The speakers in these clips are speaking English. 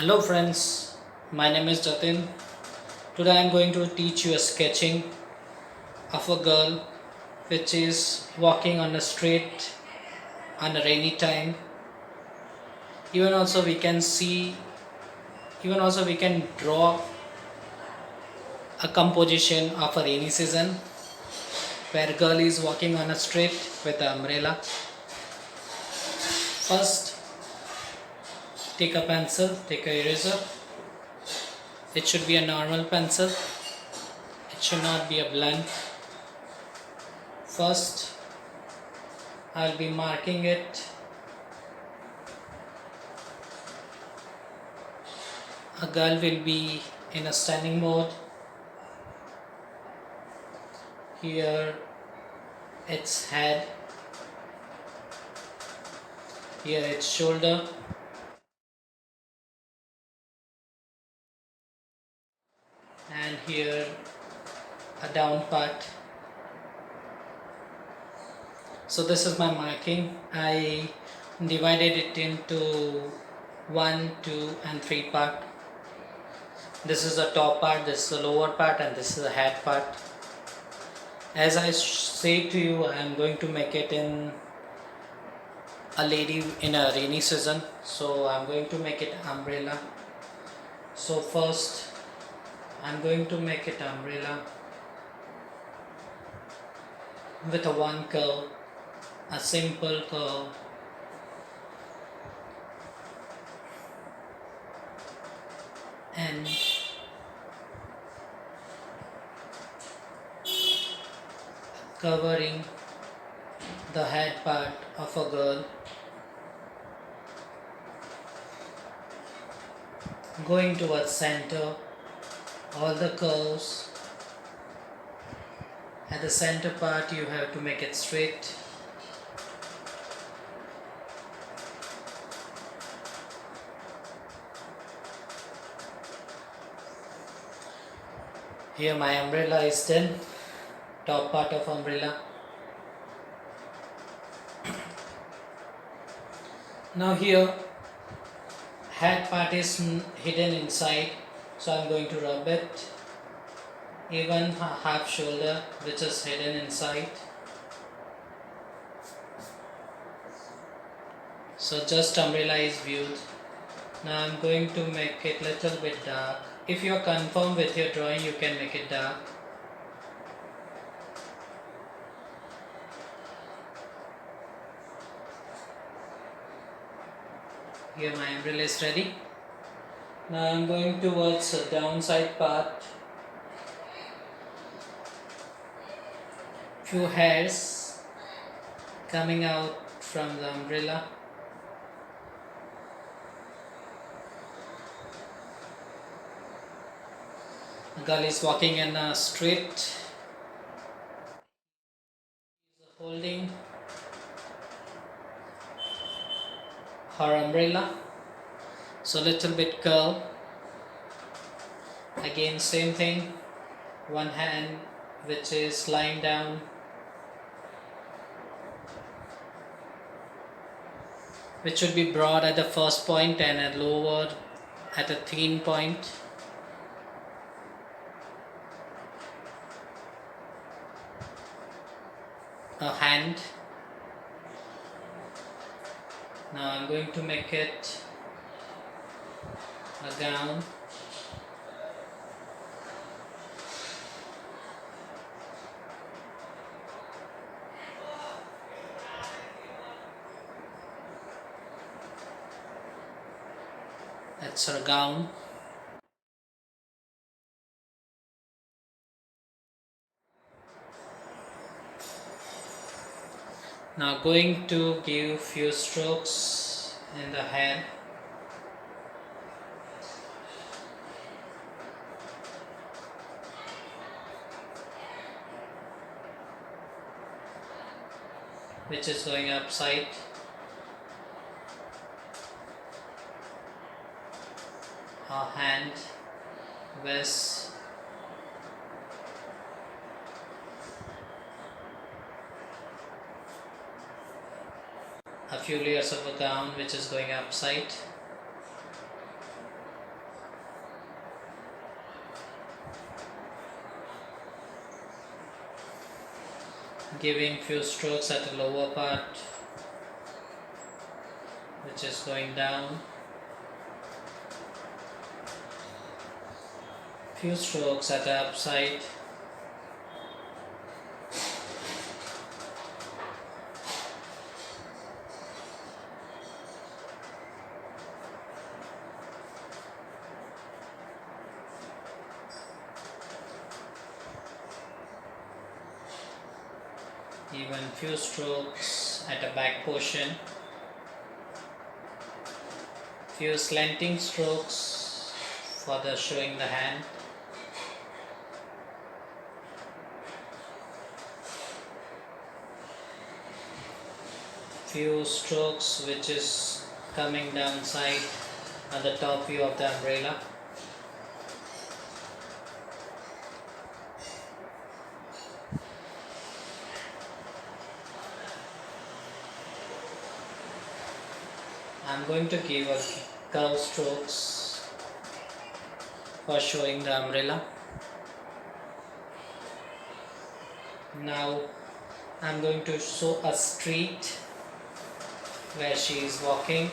Hello friends, my name is Jatin. Today I am going to teach you a sketching of a girl which is walking on a street on a rainy time. Even also we can see, even also we can draw a composition of a rainy season where girl is walking on a street with an umbrella. First, take a pencil, take a eraser. It should be a normal pencil. It should not be a blunt. First, I'll be marking it. A girl will be in a standing mode. Here its head, here its shoulder, and here a down part. So this is my marking. I divided it into 1, 2 and 3 part. This is the top part, this is the lower part, and this is the head part. As I say to you, I am going to make it in a lady in a rainy season, so I am going to make it umbrella. So first I am going to make it umbrella with a one curve, a simple curve, and covering the head part of a girl, going towards center, all the curves. At the center part you have to make it straight. Here my umbrella is done, top part of umbrella. Now here head part is hidden inside, so I'm going to rub it. Even half shoulder which is hidden inside. So just umbrella is viewed. Now I'm going to make it little bit dark. If you are confirmed with your drawing, you can make it dark. Here my umbrella is ready. Now I'm going towards the downside part. Few hairs coming out from the umbrella. The girl is walking in a street. She is holding her umbrella. So little bit curl. Again same thing. One hand which is lying down. Which should be broad at the first point and a lower at a thin point. A hand. Now I'm going to make it a gown. That's her gown. Now going to give few strokes in the hair. Which is going upside. Her hand, waist, a few layers of a gown which is going upside. giving few strokes at the lower part, which is going down. Few strokes at the upside. Even few strokes at the back portion. Few slanting strokes for the showing the hand. Few strokes which is coming down side on the top view of the umbrella. I'm going to give a curve strokes for showing the umbrella. Now I'm going to show a street where she is walking.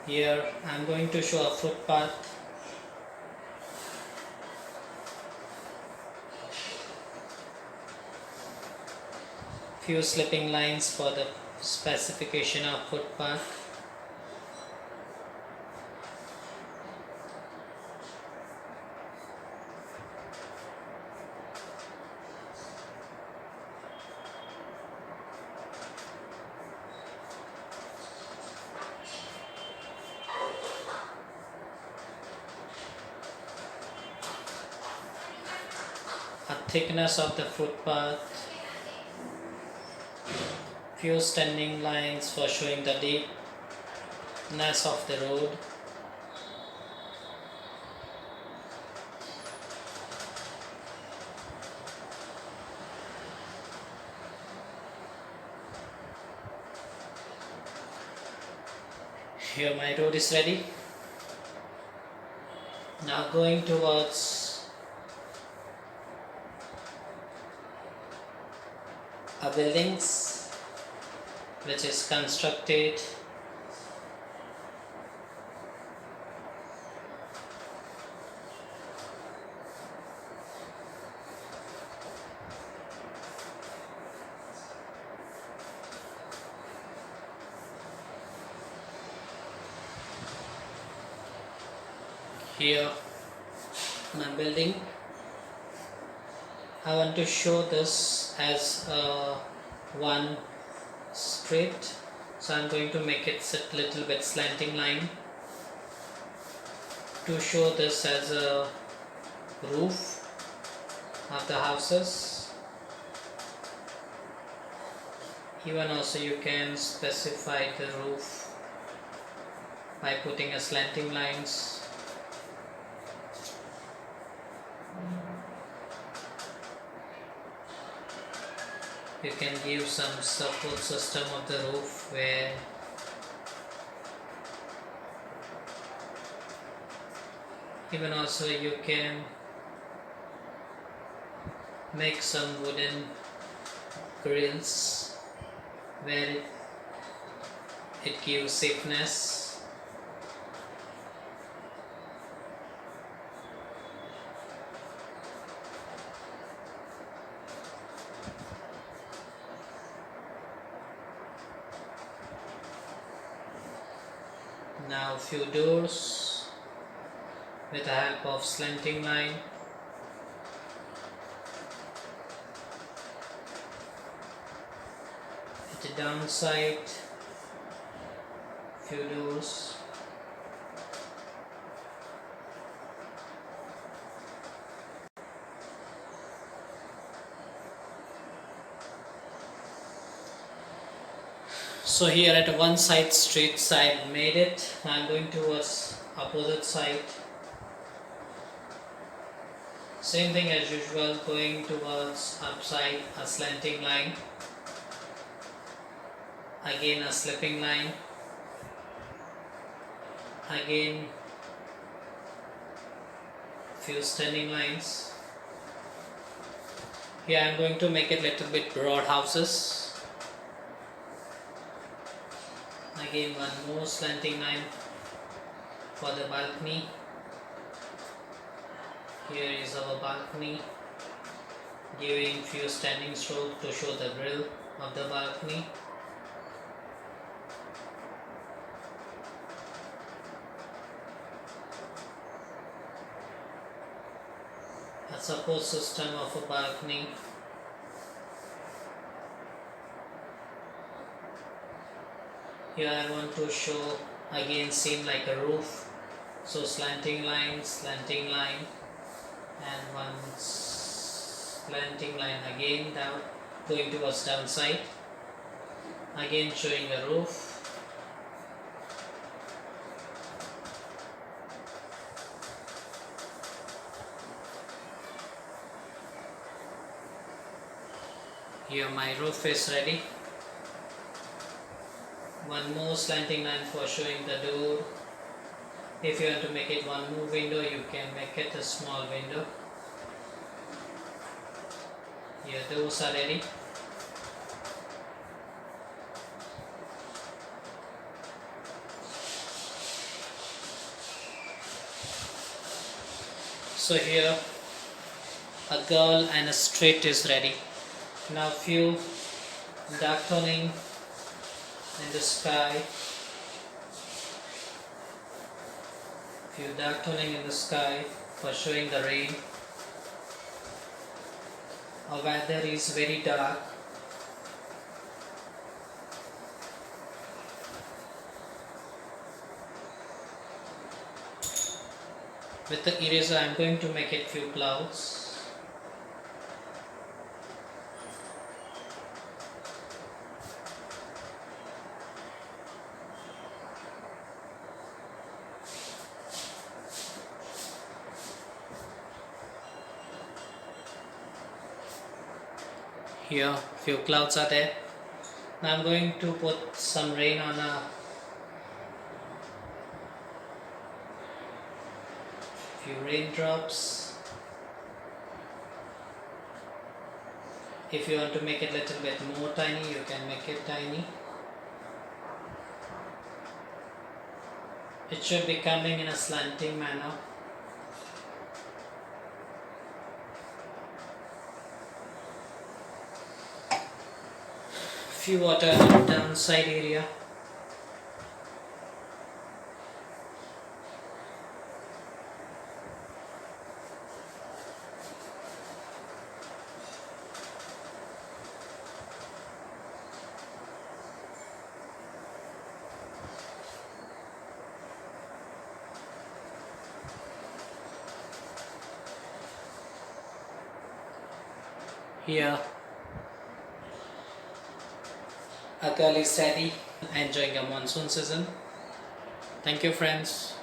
Here I am going to show a footpath. Few slipping lines for the specification of footpath. A thickness of the footpath. Few standing lines for showing the deepness of the road. Here my road is ready. Now going towards a buildings which is constructed. Here my building. I want to show this as one straight, so I'm going to make it sit little bit slanting line to show this as a roof of the houses. Even also you can specify the roof by putting a slanting lines. You can give some support system of the roof where even also you can make some wooden grills where it gives safeness. Now few doors with the help of slanting line. At the downside, few doors. So here at one side street side made it. I'm going towards opposite side. Same thing as usual, going towards upside, a slanting line, again a slipping line, again few standing lines. Here I am going to make it little bit broad houses. Again one more slanting line for the balcony. Here is our balcony, giving few standing strokes to show the grill of the balcony. A support system of a balcony. Here I want to show again seem like a roof, so slanting line, and one slanting line again down, going towards downside, again showing a roof. Here my roof is ready. One more slanting line for showing the door. If you want to make it one more window, you can make it a small window. Your doors are ready. So here a girl and a street is ready. Now few dark toning in the sky. Few dark toning in the sky for showing the rain. Our weather is very dark. With the eraser I am going to make it few clouds. Here few clouds are there. Now I'm going to put some rain on a few raindrops. If you want to make it a little bit more tiny, you can make it tiny. It should be coming in a slanting manner. Few water in the downside area. Here a girl is ready, enjoying a monsoon season. Thank you friends.